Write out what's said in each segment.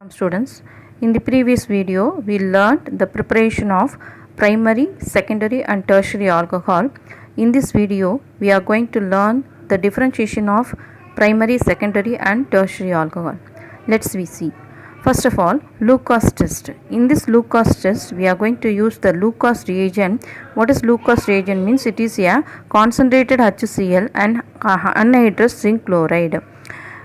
Students, in the previous video we learned the preparation of primary, secondary and tertiary alcohol. In this video we are going to learn the differentiation of primary, secondary and tertiary alcohol. Let's see. First of all, Lucas test. In this Lucas test we are going to use the Lucas reagent. What is Lucas reagent means? It is a concentrated HCl and anhydrous zinc chloride.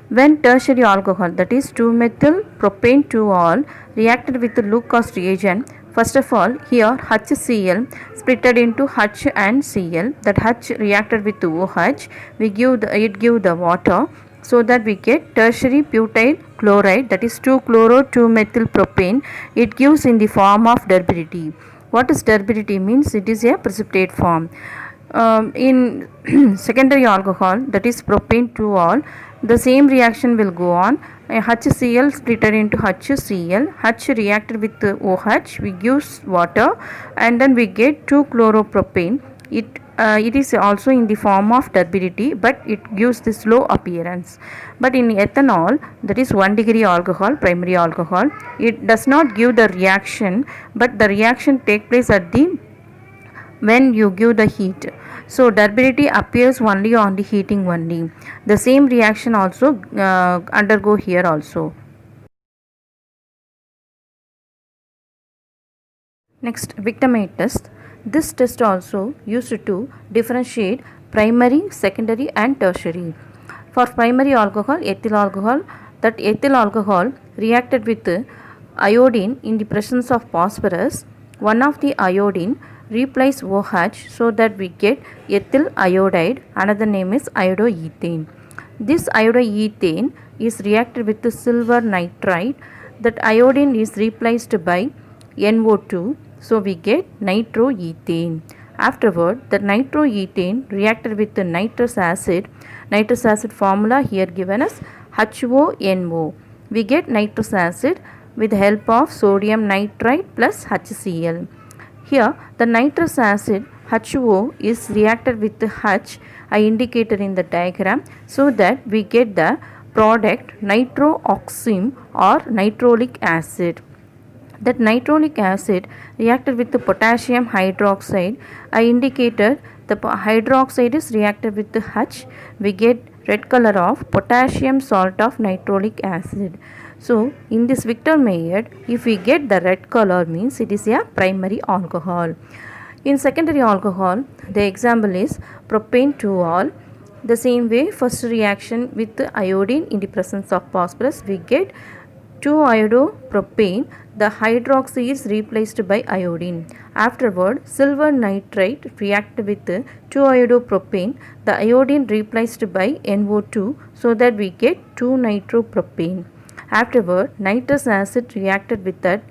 When tertiary alcohol, that is 2-methyl propane 2-ol, reacted with the Lucas reagent, first of all here HCl splitted into H and Cl, that H reacted with OH, it give the water, so that we get tertiary butyl chloride, that is 2-chloro-2-methyl propane. It gives in the form of turbidity. What is turbidity means? It is a precipitate form. In secondary alcohol, that is propane 2-ol, the same reaction will go on. HCl splitted into HCl, H reacted with OH, we use water and then we get 2-chloropropane. It is also in the form of turbidity, but it gives the slow appearance. But in ethanol, that is 1 degree alcohol, primary alcohol, it does not give the reaction, but the reaction take place at the when you give the heat. So turbidity appears only on the heating only. The same reaction also undergo here also. Next, Victor-Meade test. This test also used to differentiate primary, secondary and tertiary. For primary alcohol, ethyl alcohol, that ethyl alcohol reacted with iodine in the presence of phosphorus. One of the iodine replace OH, so that we get ethyl iodide. Another name is iodoethane. This iodoethane is reacted with the silver nitride. That iodine is replaced by NO2, so we get nitroethane. Afterward, the nitroethane reacted with the nitrous acid. Nitrous acid formula here given as HONO. We get nitrous acid with the help of sodium nitrite plus HCl. Here the nitrous acid HO is reacted with the H I indicated in the diagram, so that we get the product nitrooxime or nitrolic acid. That nitrolic acid reacted with the potassium hydroxide. I indicated the hydroxide is reacted with the H. We get red color of potassium salt of nitrolic acid. So in this Victor-Meade, if we get the red color means it is a primary alcohol. In secondary alcohol, the example is propane 2-ol. The same way, first reaction with the iodine in the presence of phosphorus, we get 2-iodopropane. The hydroxy is replaced by iodine. Afterward, silver nitrite react with 2-iodopropane. The iodine replaced by NO2, so that we get 2-nitropropane. Afterward, nitrous acid reacted with that.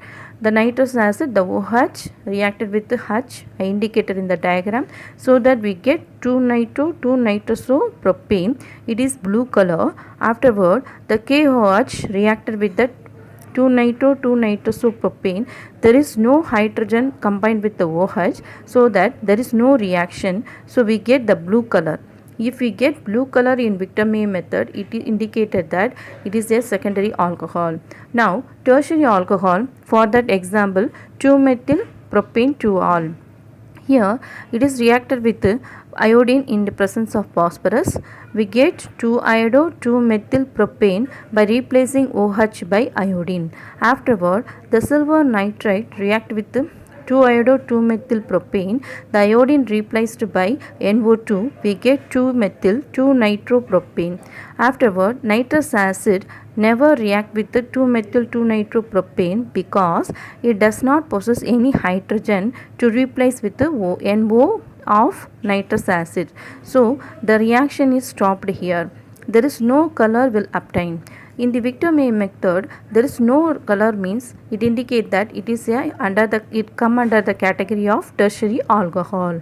The nitrous acid, the OH reacted with the H I indicated in the diagram, so that we get 2-nitro-2-nitrosopropane. It is blue color. Afterward, the KOH reacted with the 2-nitro-2-nitrosopropane. There is no hydrogen combined with the OH, so that there is no reaction. So we get the blue color. If we get blue color in Victor-Meade method, it is indicated that it is a secondary alcohol. Now tertiary alcohol, for that example 2-methyl propane 2-ol. Here it is reacted with iodine in the presence of phosphorus. We get 2-iodo-2-methyl propane by replacing OH by iodine. Afterward, the silver nitrite react with 2-iodo-2-methyl propane. The iodine replaced by NO2, we get 2-methyl-2-nitropropane. Afterward, nitrous acid never react with the 2-methyl-2-nitropropane because it does not possess any hydrogen to replace with the NO of nitrous acid. So the reaction is stopped here. There is no color will obtain. In the Victor-Meade method, there is no color means it indicates that it is it come under the category of tertiary alcohol.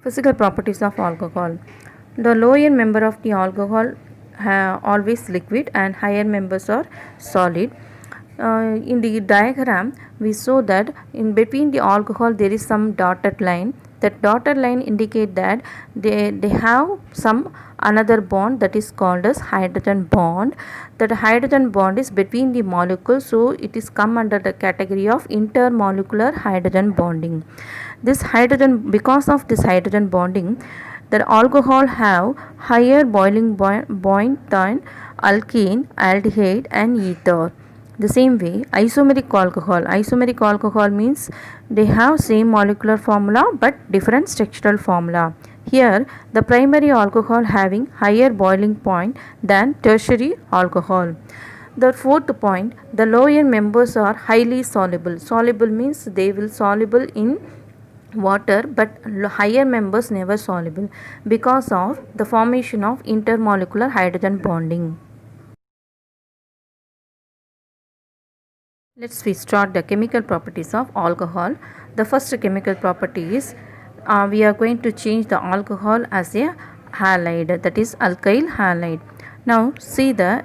Physical properties of alcohol. The lower member of the alcohol always liquid and higher members are solid. In the diagram we saw that in between the alcohol there is some dotted line. That dotted line indicate that they have some another bond, that is called as hydrogen bond. That hydrogen bond is between the molecules, so it is come under the category of intermolecular hydrogen bonding. This hydrogen, because of this hydrogen bonding, that alcohol have higher boiling point than alkene, aldehyde and ether. The same way, isomeric alcohol means they have same molecular formula but different structural formula. Here, the primary alcohol having higher boiling point than tertiary alcohol. The fourth point, the lower members are highly soluble. Soluble means they will soluble in water, but higher members never soluble because of the formation of intermolecular hydrogen bonding. Let's we start the chemical properties of alcohol. The first chemical property is we are going to change the alcohol as a halide, that is alkyl halide. Now see the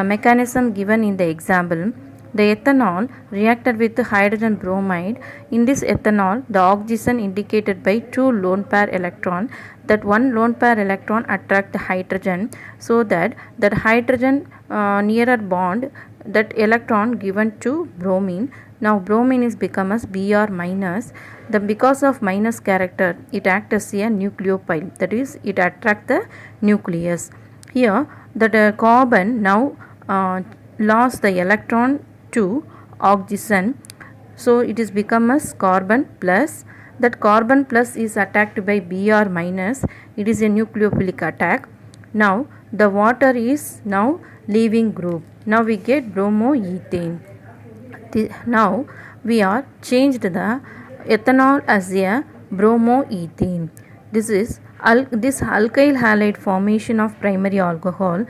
mechanism given in the example. The ethanol reacted with hydrogen bromide. In this ethanol, the oxygen indicated by two lone pair electron. That one lone pair electron attract the hydrogen, so that hydrogen nearer bond that electron given to bromine. Now bromine is become as Br minus. Because of minus character, it acts as a nucleophile, that is it attract the nucleus. Here that carbon now lost the electron to oxygen, so it is become as carbon plus. That carbon plus is attacked by Br minus, it is a nucleophilic attack. Now the water is now leaving group. Now we get bromoethane. Now we are changed the ethanol as a bromoethane. This is this alkyl halide formation of primary alcohol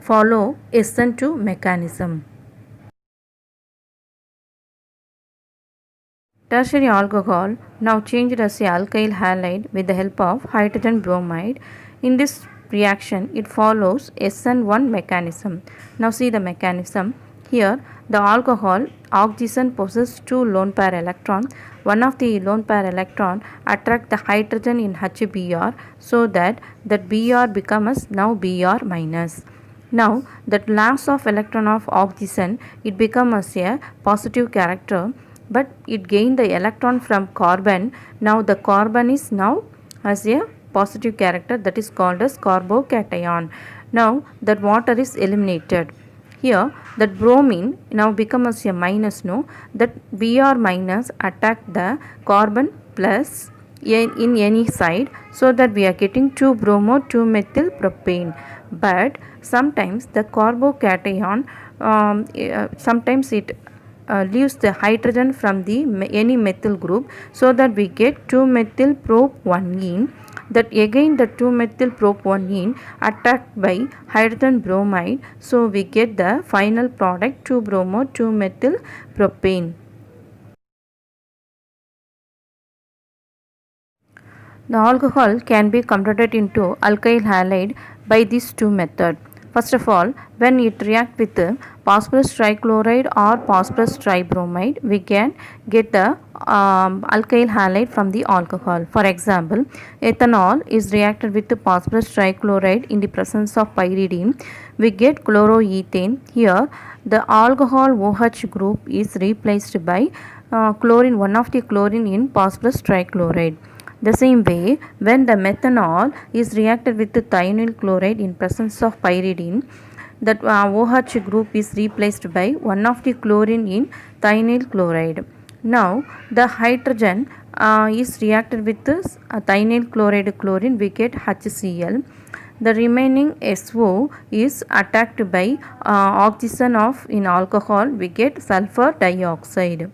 follow SN2 mechanism. Tertiary alcohol now changed as a alkyl halide with the help of hydrogen bromide. In this reaction, it follows SN1 mechanism. Now see the mechanism. Here the alcohol oxygen possesses two lone pair electron. One of the lone pair electron attract the hydrogen in HBr, so that Br becomes now Br minus. Now that loss of electron of oxygen, it becomes a positive character, but it gained the electron from carbon. Now the carbon is now as a positive character, that is called as carbocation. Now that water is eliminated. Here that bromine now becomes a minus, no, that Br minus attack the carbon plus in any side, so that we are getting 2-bromo 2-methyl propane. But sometimes the carbocation sometimes it leaves the hydrogen from the any methyl group, so that we get 2-methyl prop-1ene. That again the 2-methyl prop-1ene attacked by hydrogen bromide, so we get the final product 2-bromo 2-methyl propane. The alcohol can be converted into alkyl halide by these two methods. First of all, when it reacts with phosphorus trichloride or phosphorus tribromide, we can get the alkyl halide from the alcohol. For example, ethanol is reacted with phosphorus trichloride in the presence of pyridine. We get chloroethane. Here, the alcohol OH group is replaced by chlorine, one of the chlorine in phosphorus trichloride. The same way, when the methanol is reacted with the thionyl chloride in presence of pyridine, that OH group is replaced by one of the chlorine in thionyl chloride. Now, the hydrogen is reacted with this thionyl chloride chlorine, we get HCl. The remaining SO is attacked by oxygen of in alcohol, we get sulfur dioxide.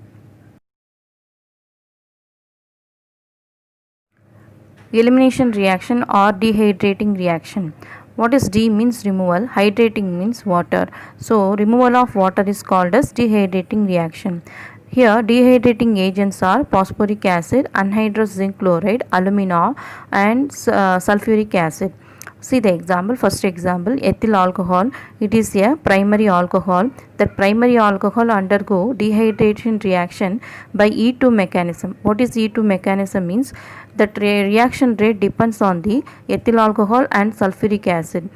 Elimination reaction or dehydrating reaction. What is D means removal, hydrating means water. So removal of water is called as dehydrating reaction. Here dehydrating agents are phosphoric acid, anhydrous zinc chloride, alumina and sulfuric acid. See the example, first example, ethyl alcohol. It is a primary alcohol. That primary alcohol undergo dehydration reaction by E2 mechanism. What is E2 mechanism means? That reaction rate depends on the ethyl alcohol and sulfuric acid.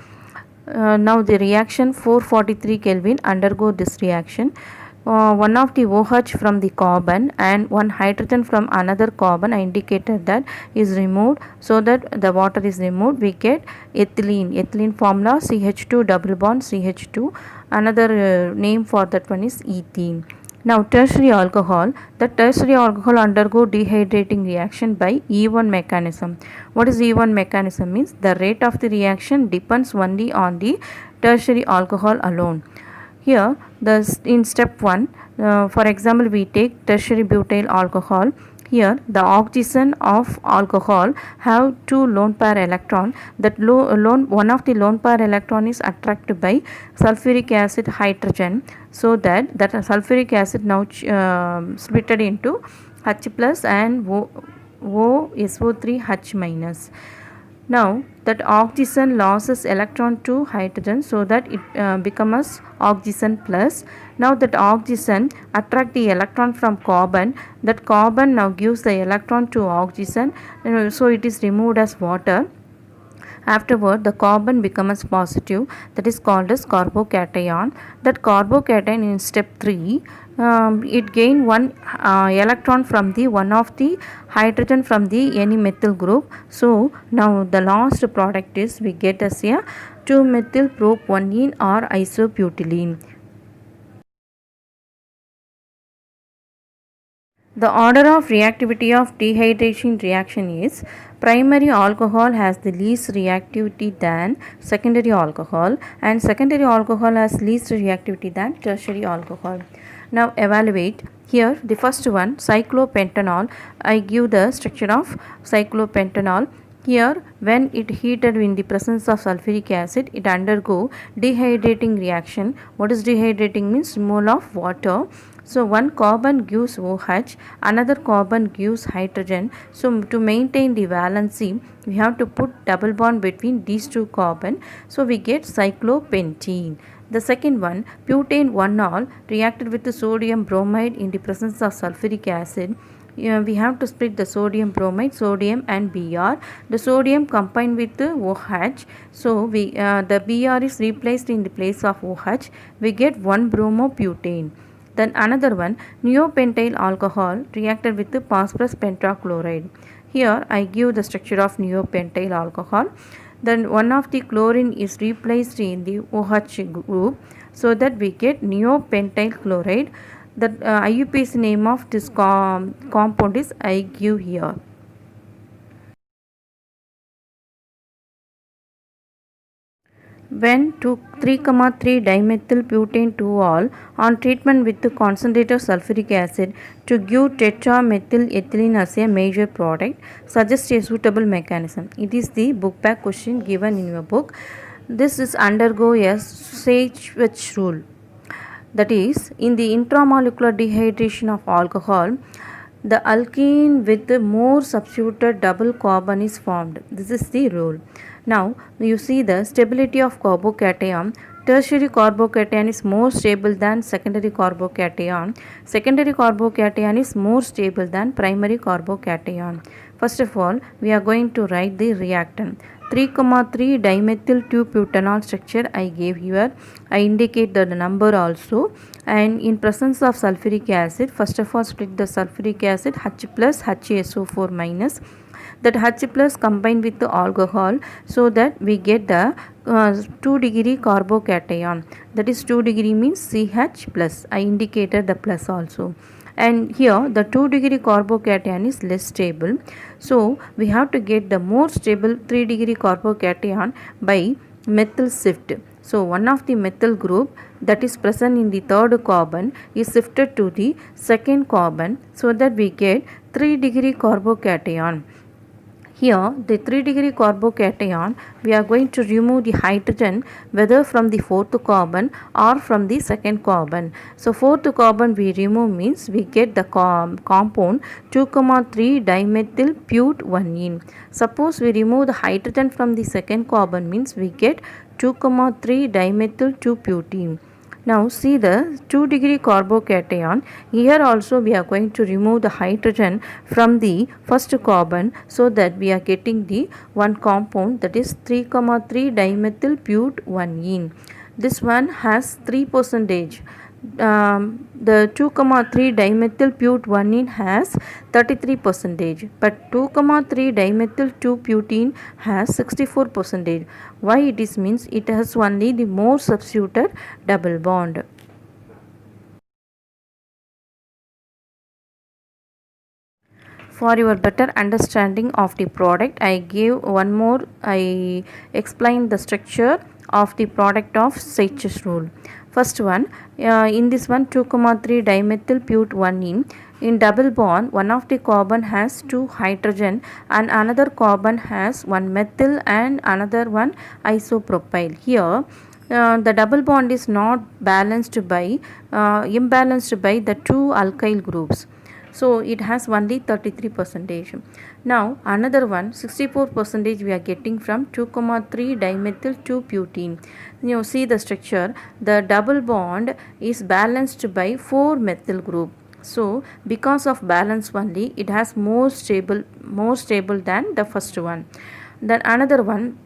Now the reaction 443 Kelvin undergo this reaction. One of the OH from the carbon and one hydrogen from another carbon, I indicated that, is removed. So that the water is removed, we get ethylene. Ethylene formula CH2 double bond CH2. Another name for that one is ethene. Now tertiary alcohol. The tertiary alcohol undergo dehydrating reaction by E1 mechanism. What is E1 mechanism means? The rate of the reaction depends only on the tertiary alcohol alone. Here in step 1, for example, we take tertiary butyl alcohol. Here the oxygen of alcohol have two lone pair electron. That one of the lone pair electron is attracted by sulfuric acid hydrogen, so that sulfuric acid now splitted into H plus and SO3H minus. Now that oxygen loses electron to hydrogen, so that it becomes oxygen plus. Now that oxygen attract the electron from carbon, that carbon now gives the electron to oxygen, so it is removed as water. Afterward the carbon becomes positive, that is called as carbocation. That carbocation in step 3, it gain one electron from the one of the hydrogen from the any methyl group. So now the last product is we get as a 2-methyl propanene or isobutylene. The order of reactivity of dehydration reaction is: primary alcohol has the least reactivity than secondary alcohol, and secondary alcohol has least reactivity than tertiary alcohol. Now evaluate. Here the first one, cyclopentanol. I give the structure of cyclopentanol. Here when it heated in the presence of sulfuric acid, it undergo dehydrating reaction. What is dehydrating means? Removal of water. So one carbon gives OH, another carbon gives hydrogen. So to maintain the valency, we have to put double bond between these two carbon. So we get cyclopentene. The second one, butane 1-ol reacted with the sodium bromide in the presence of sulfuric acid. We have to split the sodium bromide, sodium and Br. The sodium combined with the OH. So the Br is replaced in the place of OH. We get 1-bromobutane. Then another one, neopentyl alcohol reacted with the phosphorus pentachloride. Here I give the structure of neopentyl alcohol. Then one of the chlorine is replaced in the OH group, so that we get neopentyl chloride. The IUPAC name of this compound is I give here. When 3,3 dimethyl butane 2-ol on treatment with the concentrated sulfuric acid to give tetramethyl ethylene as a major product, suggests a suitable mechanism. It is the book back question given in your book. This is undergo a Sage-Wetz rule. That is, in the intramolecular dehydration of alcohol, the alkene with more substituted double carbon is formed. This is the rule. Now you see the stability of carbocation. Tertiary carbocation is more stable than secondary carbocation. Secondary carbocation is more stable than primary carbocation. First of all, we are going to write the reactant. 3,3 dimethyl 2-butanol structure I gave here. I indicate the number also. And in presence of sulfuric acid, first of all split the sulfuric acid H plus HSO4 minus. That H plus combined with the alcohol, so that we get the 2-degree carbocation. That is 2 degree means CH plus. I indicated the plus also. And here the 2-degree carbocation is less stable. So we have to get the more stable 3-degree carbocation by methyl shift. So one of the methyl group that is present in the third carbon is shifted to the second carbon, so that we get 3-degree carbocation. Here, the 3-degree carbocation, we are going to remove the hydrogen whether from the fourth carbon or from the second carbon. So, fourth carbon we remove means we get the compound 2,3 dimethyl but-1-ene. Suppose we remove the hydrogen from the second carbon means we get 2,3 dimethyl 2-butene. Now see the 2-degree carbocation. Here also we are going to remove the hydrogen from the first carbon so that we are getting the one compound, that is 3,3 dimethyl but-1-ene. This one has 3%. The 2,3 dimethyl but-1-ene has 33%, but 2,3 dimethyl 2-butene has 64%. Why it is means it has only the more substituted double bond. For your better understanding of the product, I explained the structure of the product of Seitz's rule. First one, in this one 2,3 dimethyl but-1-ene, in double bond one of the carbon has 2 hydrogen and another carbon has 1 methyl and another one isopropyl. Here the double bond is not imbalanced by the 2 alkyl groups. So it has only 33%. Now another one 64% we are getting from 2,3 dimethyl 2-butene. You see the structure, the double bond is balanced by 4 methyl group. So because of balance only it has more stable than the first one. Then another one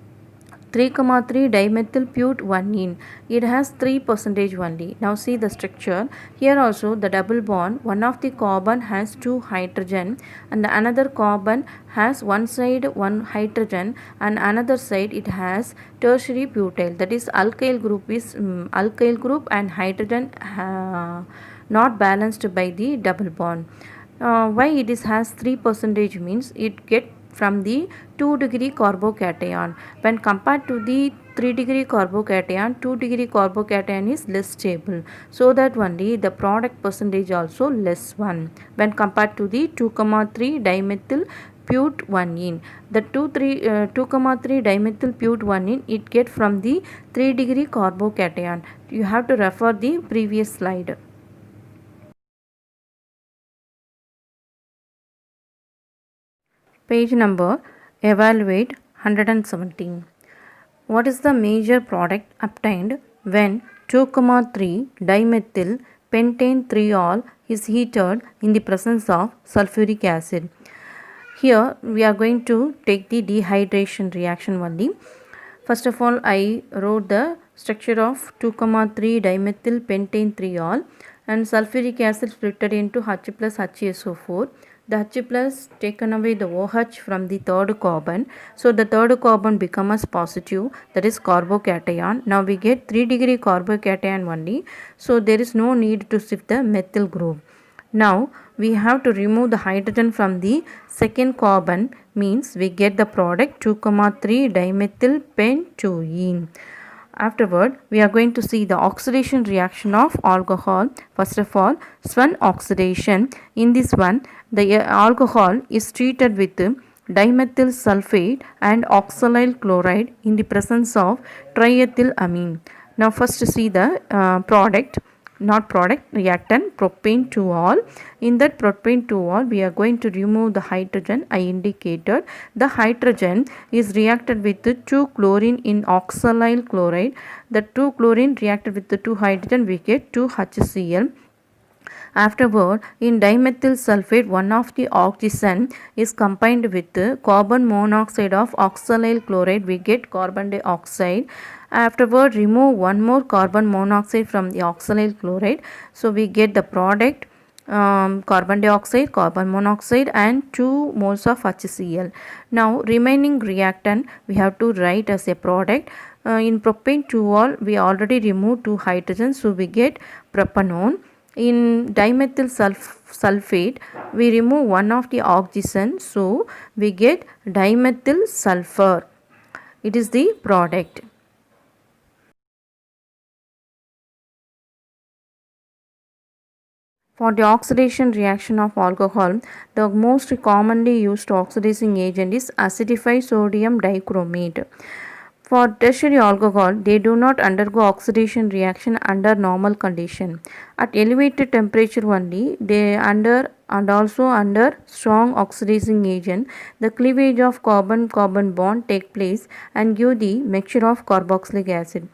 3,3 dimethyl but-1-ene, it has 3% only. Now see the structure. Here also the double bond, one of the carbon has 2 hydrogen and the another carbon has one side 1 hydrogen and another side it has tertiary butyl, that is alkyl group and hydrogen not balanced by the double bond. Why it has 3% means it get from the 2-degree carbocation. When compared to the 3-degree carbocation, 2-degree carbocation is less stable. So that only the product percentage also less one when compared to the 2,3 dimethyl but-1-ene. The 2,3 dimethyl but-1-ene it get from the 3-degree carbocation. You have to refer the previous slide. Page number evaluate 117. What is the major product obtained when 2,3 dimethyl pentane 3-ol is heated in the presence of sulfuric acid? Here we are going to take the dehydration reaction only. First of all, I wrote the structure of 2,3 dimethyl pentane 3-ol and sulfuric acid split into H plus HSO4. The H plus taken away the OH from the third carbon. So the third carbon becomes positive, that is carbocation. Now we get 3-degree carbocation only. So there is no need to shift the methyl group. Now we have to remove the hydrogen from the second carbon, means we get the product 2,3 dimethyl pent-2-ene. Afterward, we are going to see the oxidation reaction of alcohol. First of all, Swan oxidation. In this one, the alcohol is treated with dimethyl sulfate and oxalyl chloride in the presence of triethylamine. Now first see the reactant propane 2-ol. In that propane 2-ol we are going to remove the hydrogen I indicated. The hydrogen is reacted with the 2 chlorine in oxalyl chloride. The 2 chlorine reacted with the 2 hydrogen, we get 2 HCl. Afterward, in dimethyl sulfate, one of the oxygen is combined with the carbon monoxide of oxalyl chloride, we get carbon dioxide. Afterward, remove one more carbon monoxide from the oxalyl chloride. So we get the product carbon dioxide, carbon monoxide and 2 moles of HCl. Now remaining reactant we have to write as a product. In propane 2-ol we already removed 2 hydrogens, so we get propanone. In dimethyl sulfate we remove one of the oxygen, so we get dimethyl sulfur. It is the product. For the oxidation reaction of alcohol, the most commonly used oxidizing agent is acidified sodium dichromate. For tertiary alcohol, they do not undergo oxidation reaction under normal condition. At elevated temperature only, they under and also under strong oxidizing agent, the cleavage of carbon-carbon bond take place and give the mixture of carboxylic acid.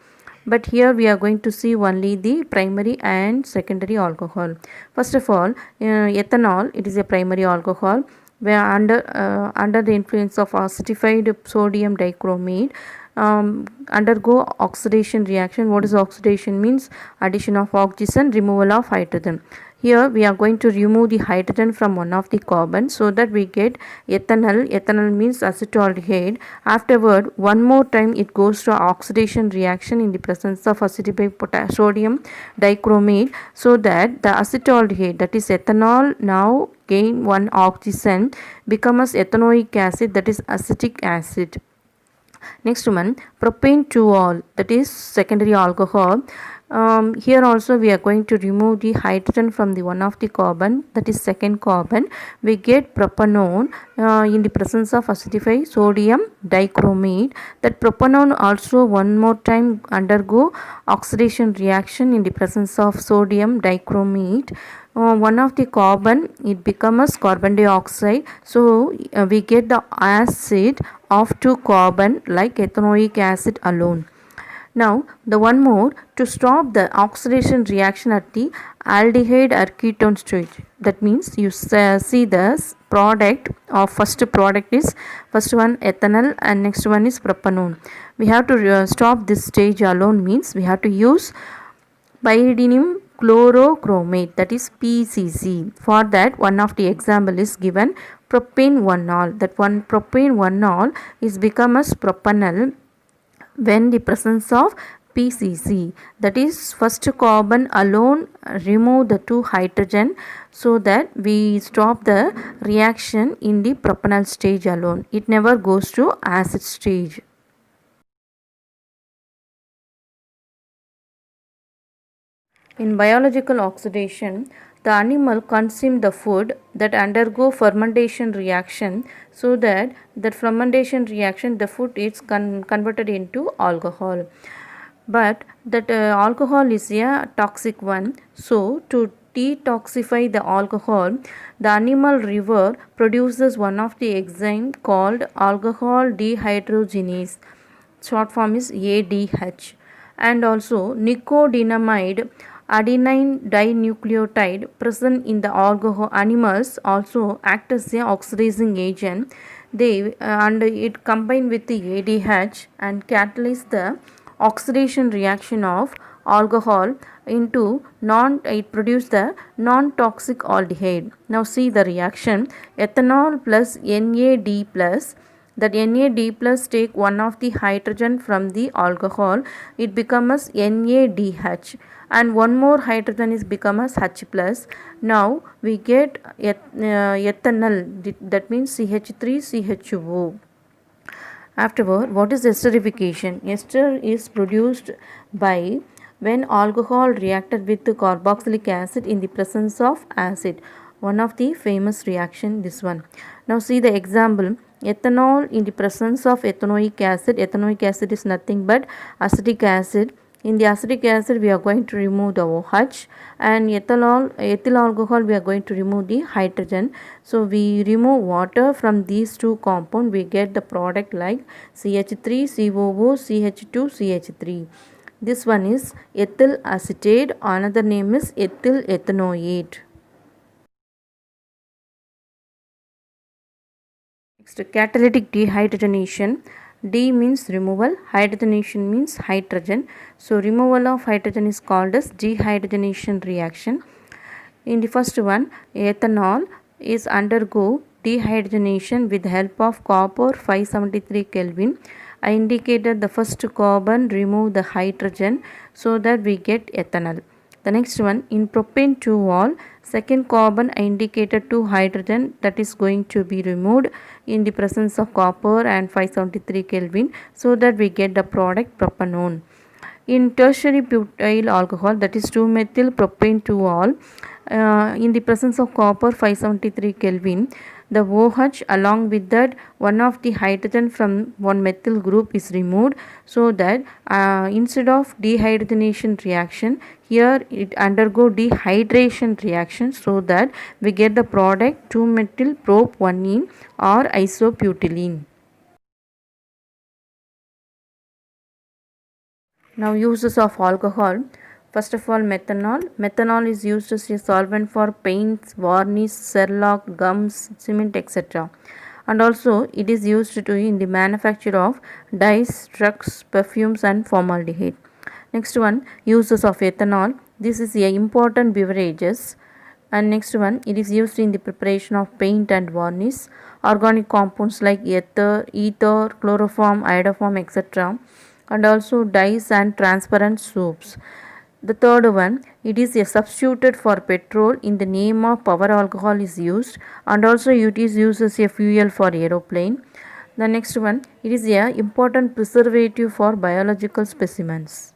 But here we are going to see only the primary and secondary alcohol. First of all, ethanol, it is a primary alcohol where under the influence of acidified sodium dichromate undergo oxidation reaction. What is oxidation? Means addition of oxygen, removal of hydrogen. Here we are going to remove the hydrogen from one of the carbon so that we get ethanol. Ethanol means acetaldehyde. Afterward, one more time it goes to oxidation reaction in the presence of acidified sodium dichromate, so that the acetaldehyde, that is ethanol, now gain one oxygen, becomes ethanoic acid, that is acetic acid. Next one, propane 2-ol, that is secondary alcohol. Here also we are going to remove the hydrogen from the one of the carbon, that is second carbon. We get propanone in the presence of acidified sodium dichromate. That propanone also one more time undergo oxidation reaction in the presence of sodium dichromate. One of the carbon, it becomes carbon dioxide, so we get the acid of two carbon like ethanoic acid alone. Now the one more, to stop the oxidation reaction at the aldehyde or ketone stage. That means you see the product of first product is first one ethanol and next one is propanone. We have to stop this stage alone, means we have to use pyridinium chlorochromate, that is PCC. For that, one of the example is given propane 1-ol. That one propane 1-ol is become as propanol when the presence of PCC, that is first carbon alone remove the two hydrogen, so that we stop the reaction in the propanol stage alone. It never goes to acid stage. In biological oxidation, the animal consume the food that undergo fermentation reaction, so that fermentation reaction the food is converted into alcohol. But that alcohol is a toxic one, so to detoxify the alcohol, the animal liver produces one of the enzyme called alcohol dehydrogenase. Short form is ADH. And also nicodinamide adenine dinucleotide present in the alcohol animals also act as a oxidizing agent. They and it combine with the ADH and catalyze the oxidation reaction of alcohol into it produce the non-toxic aldehyde. Now see the reaction, ethanol plus NAD plus, that NAD plus take one of the hydrogen from the alcohol, it becomes NADH, and one more hydrogen is become as H plus. Now we get ethanol, that means CH3CHO. Afterward, what is esterification? Ester is produced by when alcohol reacted with the carboxylic acid in the presence of acid. One of the famous reaction, this one. Now see the example, ethanol in the presence of ethanoic acid. Ethanoic acid is nothing but acetic acid. In the acetic acid we are going to remove the OH, and ethyl alcohol we are going to remove the hydrogen. So we remove water from these two compounds, we get the product like CH3COO CH2CH3. This one is ethyl acetate, another name is ethyl ethanoate. Next, catalytic dehydrogenation. D means removal, hydrogenation means hydrogen. So removal of hydrogen is called as dehydrogenation reaction. In the first one, ethanol is undergo dehydrogenation with the help of copper 573 Kelvin. I indicated the first carbon remove the hydrogen, so that we get ethanol. The next one, in propane 2-ol, second carbon I indicated 2 hydrogen, that is going to be removed in the presence of copper and 573 Kelvin, so that we get the product propanone. In tertiary butyl alcohol, that is 2-methyl propane 2-ol, In the presence of copper 573 Kelvin, the OH along with that one of the hydrogen from one methyl group is removed, so that instead of dehydrogenation reaction, here it undergo dehydration reaction, so that we get the product 2-methyl prop 1-ene or isobutylene. Now uses of alcohol. First of all, methanol. Methanol is used as a solvent for paints, varnish, Cerlock, gums, cement, etc. And also it is used to in the manufacture of dyes, drugs, perfumes and formaldehyde. Next one, uses of ethanol. This is a important beverages. And next one, it is used in the preparation of paint and varnish. Organic compounds like ether, chloroform, iodoform, etc. And also dyes and transparent soaps. The third one, it is a substituted for petrol in the name of power alcohol is used, and also it is used as a fuel for aeroplane. The next one, it is a important preservative for biological specimens.